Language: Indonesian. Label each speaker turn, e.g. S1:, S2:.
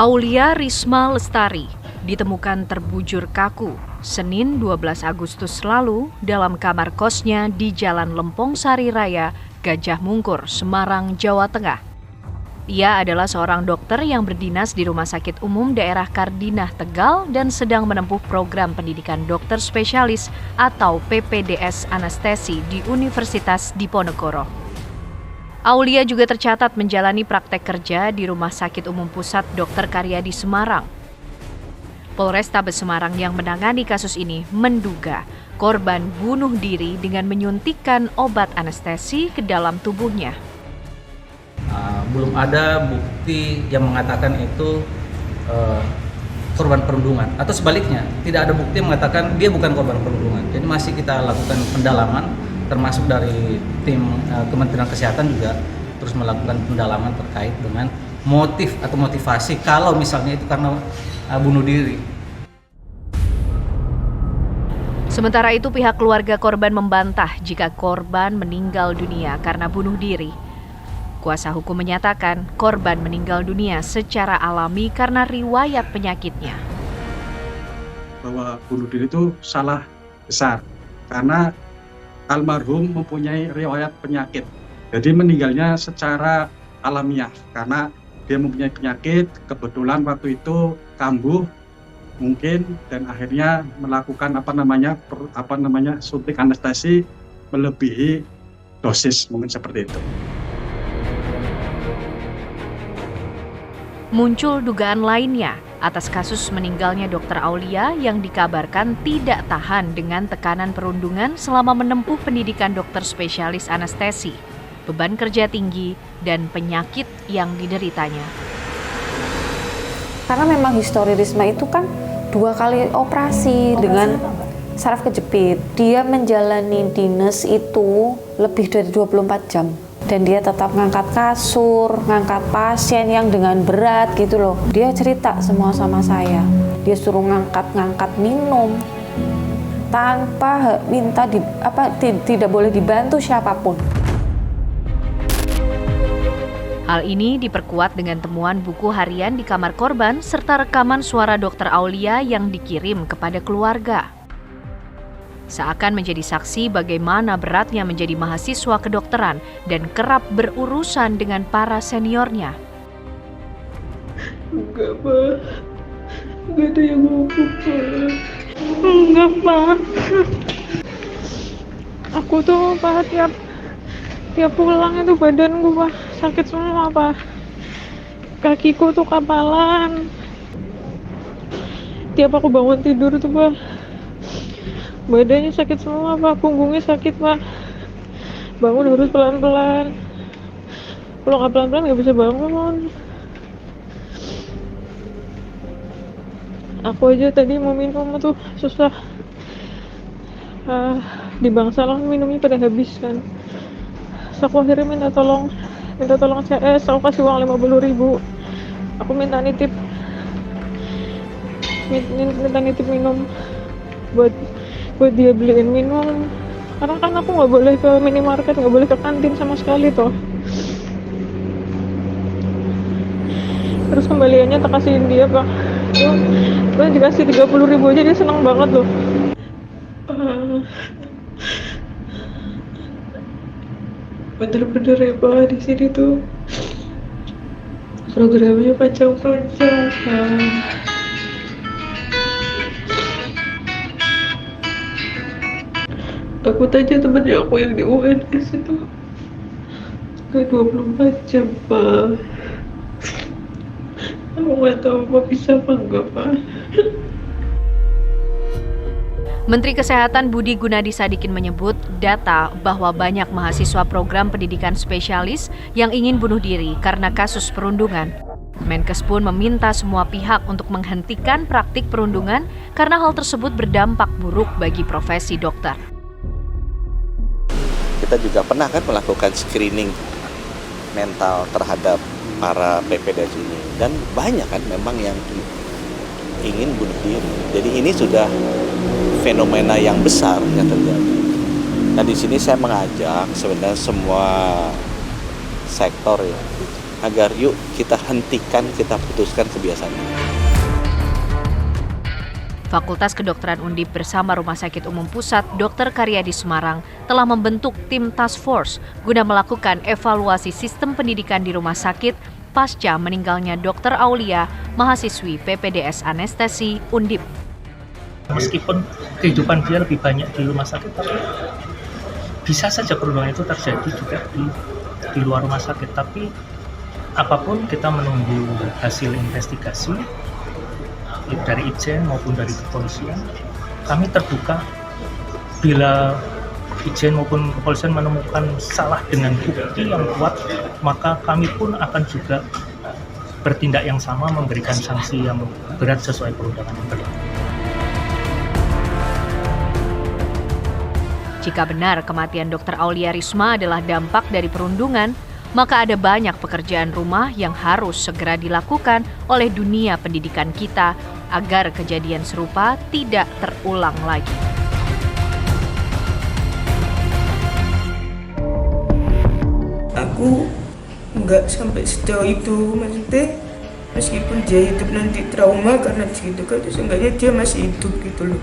S1: Aulia Risma Lestari ditemukan terbujur kaku Senin 12 Agustus lalu dalam kamar kosnya di Jalan Lempong Sari Raya, Gajah Mungkur, Semarang, Jawa Tengah. Ia adalah seorang dokter yang berdinas di Rumah Sakit Umum Daerah Kardinah, Tegal dan sedang menempuh program pendidikan dokter spesialis atau PPDS anestesi di Universitas Diponegoro. Aulia juga tercatat menjalani praktek kerja di Rumah Sakit Umum Pusat Dr. Karyadi Semarang. Polrestabes Semarang yang menangani kasus ini menduga korban bunuh diri dengan menyuntikkan obat anestesi ke dalam tubuhnya.
S2: Belum ada bukti yang mengatakan itu korban perundungan, atau sebaliknya tidak ada bukti yang mengatakan dia bukan korban perundungan. Jadi masih kita lakukan pendalaman, termasuk dari tim Kementerian Kesehatan juga terus melakukan pendalaman terkait dengan motif atau motivasi kalau misalnya itu karena bunuh diri.
S1: Sementara itu pihak keluarga korban membantah jika korban meninggal dunia karena bunuh diri. Kuasa hukum menyatakan korban meninggal dunia secara alami karena riwayat penyakitnya.
S3: Bahwa bunuh diri itu salah besar karena almarhum mempunyai riwayat penyakit. Jadi meninggalnya secara alamiah karena dia mempunyai penyakit, kebetulan waktu itu kambuh mungkin dan akhirnya melakukan suntik anestesi melebihi dosis, mungkin seperti itu.
S1: Muncul dugaan lainnya atas kasus meninggalnya Dr. Aulia yang dikabarkan tidak tahan dengan tekanan perundungan selama menempuh pendidikan dokter spesialis anestesi, beban kerja tinggi, dan penyakit yang dideritanya.
S4: Karena memang histori Risma itu kan 2 kali operasi dengan saraf kejepit. Dia menjalani dinas itu lebih dari 24 jam. Dan dia tetap ngangkat kasur, ngangkat pasien yang dengan berat gitu loh. Dia cerita semua sama saya. Dia suruh ngangkat minum tanpa minta tidak boleh dibantu siapapun.
S1: Hal ini diperkuat dengan temuan buku harian di kamar korban serta rekaman suara Dr. Aulia yang dikirim kepada keluarga. Seakan menjadi saksi bagaimana beratnya menjadi mahasiswa kedokteran dan kerap berurusan dengan para seniornya.
S5: Enggak, Pak. Enggak ada yang ngomong, Pak. Enggak, Pak. Aku tuh, Pak, tiap pulang itu badanku, Pak, sakit semua, Pak. Kakiku tuh kapalan. Tiap aku bangun tidur tuh, Pak, badannya sakit semua, Pak. Punggungnya sakit, Pak. Bangun harus pelan-pelan. Kalau nggak pelan-pelan nggak bisa bangun. Aku aja tadi mau minum tuh susah. Di bank salon minumnya pada habis kan. Terus aku akhirnya minta tolong CS. Aku kasih uang 50.000. Aku minta nitip minum buat dia beliin minum, karena kan aku nggak boleh ke minimarket, nggak boleh ke kantin sama sekali toh. Terus kembaliannya tak kasihin dia, Pak. Gue dikasih 30.000 aja dia seneng banget loh. Bener-bener ya, Pak, di sini tuh programnya panjang-panjang. Takut aja temennya aku yang di UNS itu gak 24 jam, Pak. Aku gak tahu apa bisa apa enggak, Pak.
S1: Menteri Kesehatan Budi Gunadi Sadikin menyebut data bahwa banyak mahasiswa program pendidikan spesialis yang ingin bunuh diri karena kasus perundungan. Menkes pun meminta semua pihak untuk menghentikan praktik perundungan karena hal tersebut berdampak buruk bagi profesi dokter.
S6: Kita juga pernah kan melakukan screening mental terhadap para PPDS ini, dan banyak kan memang yang ingin bunuh diri. Jadi ini sudah fenomena yang besar yang terjadi. Nah di sini saya mengajak sebenarnya semua sektor ya, agar yuk kita hentikan, kita putuskan kebiasaan ini.
S1: Fakultas Kedokteran Undip bersama Rumah Sakit Umum Pusat Dr. Karyadi Semarang telah membentuk tim task force guna melakukan evaluasi sistem pendidikan di rumah sakit pasca meninggalnya Dr. Aulia, mahasiswi PPDS Anestesi Undip.
S7: Meskipun kehidupan dia lebih banyak di rumah sakit, tapi bisa saja perundungan itu terjadi juga di luar rumah sakit. Tapi apapun kita menunggu hasil investigasi dari Itjen maupun dari kepolisian. Kami terbuka bila Itjen maupun kepolisian menemukan salah dengan bukti yang kuat, maka kami pun akan juga bertindak yang sama, memberikan sanksi yang berat sesuai perundangan yang berlaku.
S1: Jika benar kematian Dr. Aulia Risma adalah dampak dari perundungan, maka ada banyak pekerjaan rumah yang harus segera dilakukan oleh dunia pendidikan kita agar kejadian serupa tidak terulang lagi.
S8: Aku nggak sampai sejauh itu, maksudnya meskipun dia hidup nanti trauma karena gitu kan, seenggaknya dia masih hidup gitu loh.